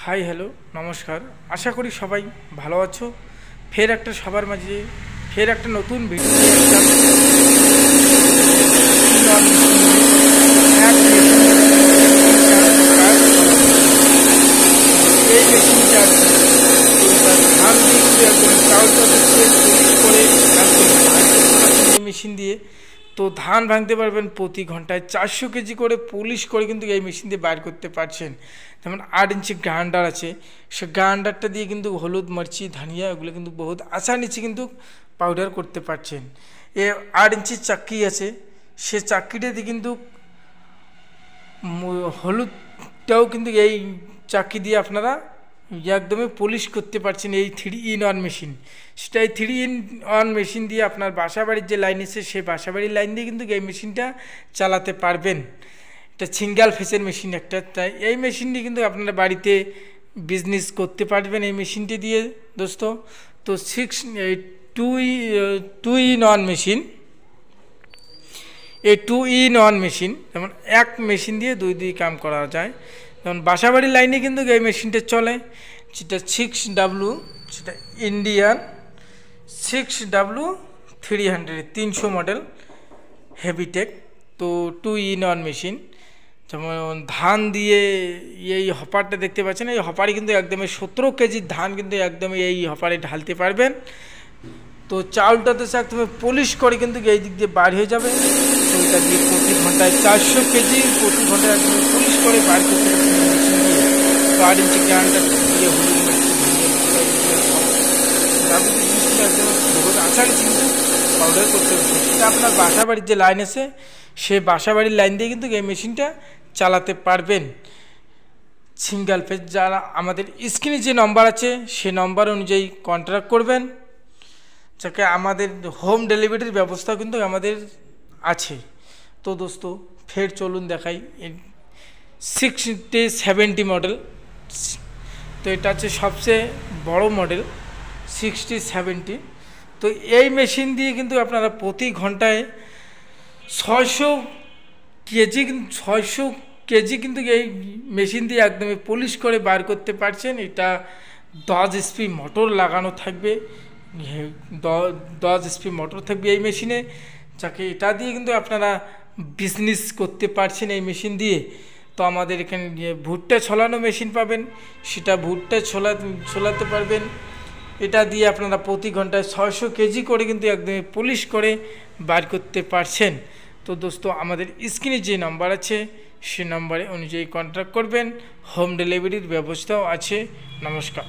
Hi hello নমস্কার। আশা করি সবাই ভালো আছো। ফের একটা সবার মাঝে ফের একটা নতুন ভিডিও এই মেশিনটা ধান দিয়ে কিন্তু একদম চাউলটা করে একদম মেশিন দিয়ে তো ধান ভাঙতে পারবেন প্রতি ঘন্টায় 400 কেজি করে পুলিশ করে কিন্তু এই মেশিন দিয়ে বাইর করতে পারছেন। যেমন 8 ইঞ্চি গ্রাইন্ডার আছে, সে গ্রাইন্ডারটা দিয়ে কিন্তু হলুদ মরচি ধনিয়া এগুলো কিন্তু বহুত আসানিতে কিন্তু পাউডার করতে পারছেন। এ 8 ইঞ্চি চাক্কি আছে, সে চাক্কিটা দিয়ে কিন্তু হলুদটাও কিন্তু এই চাক্কি দিয়ে আপনারা একদমই পলিশ করতে পারছেন। এই 3-in-1 মেশিন, সেটা এই 3-in-1 মেশিন দিয়ে আপনার বাসাবাড়ির যে লাইন আছে সেই বাসাবাড়ির লাইন দিয়ে কিন্তু এই মেশিনটা চালাতে পারবেন। এটা সিঙ্গেল ফেসের মেশিন একটা, তাই এই মেশিনটি কিন্তু আপনারা বাড়িতে বিজনেস করতে পারবেন এই মেশিনটি দিয়ে দোস্ত। তো 2-in-1 মেশিন, এই 2-in-1 মেশিন যেমন এক মেশিন দিয়ে দুই কাম করা যায়। যেমন বাসাবাড়ির লাইনে কিন্তু এই মেশিনটা চলে, যেটা 6W, সেটা ইন্ডিয়ান 6W300 মডেল হেভিটেক। তো 2-in-1 মেশিন। যেমন ধান দিয়ে এই হপারটা দেখতে পাচ্ছেন, এই হপারে কিন্তু একদমই 17 কেজির ধান কিন্তু একদমই এই হপারে ঢালতে পারবেন। তো চাউলটাতে সে একদম পলিশ করে কিন্তু এই দিক দিয়ে বার হয়ে যাবে। তো এটা দিয়ে প্রতি ঘন্টায় 400 কেজি প্রতি ঘন্টায় একদম পলিশ করে বার করতে পারছেন মেশিন দিয়ে। তো 8 ইঞ্চি গ্রাইন্ডার দিয়ে হলুদ একদম বহুত আসানি কিন্তু পাউডার করতে পারছেন। সেটা আপনার বাসা বাড়ির যে লাইন আছে সেই বাসা বাড়ির লাইন দিয়ে কিন্তু এই মেশিনটা চালাতে পারবেন সিঙ্গেল ফেজ। যারা আমাদের স্ক্রিনে যে নম্বর আছে সে নম্বর অনুযায়ী কন্ট্যাক্ট করবেন, যাকে আমাদের হোম ডেলিভারির ব্যবস্থা কিন্তু আমাদের আছে। তো দোস্ত ফের চলুন দেখাই 60-70 মডেল। তো এটা হচ্ছে সবচেয়ে বড় মডেল 60-70। তো এই মেশিন দিয়ে কিন্তু আপনারা প্রতি ঘন্টায় 600 কেজি কিন্তু এই মেশিন দিয়ে একদমই পলিশ করে বার করতে পারছেন। এটা 10 HP মোটর লাগানো থাকবে, 10 HP মোটর থাকবে এই মেশিনে, যাকে এটা দিয়ে কিন্তু আপনারা বিজনেস করতে পারছেন এই মেশিন দিয়ে। তো আমাদের এখানে ভুট্টা ছলানো মেশিন পাবেন, সেটা ভুট্টা ছলাতে পারবেন। এটা দিয়ে আপনারা প্রতি ঘন্টায় 600 কেজি করে কিন্তু একদমই পলিশ করে বার করতে পারছেন। তো দোস্ত আমাদের স্ক্রিনে যে নাম্বার আছে সে নাম্বারে অনুযায়ী কন্ট্যাক্ট করবেন, হোম ডেলিভারির ব্যবস্থাও আছে। নমস্কার।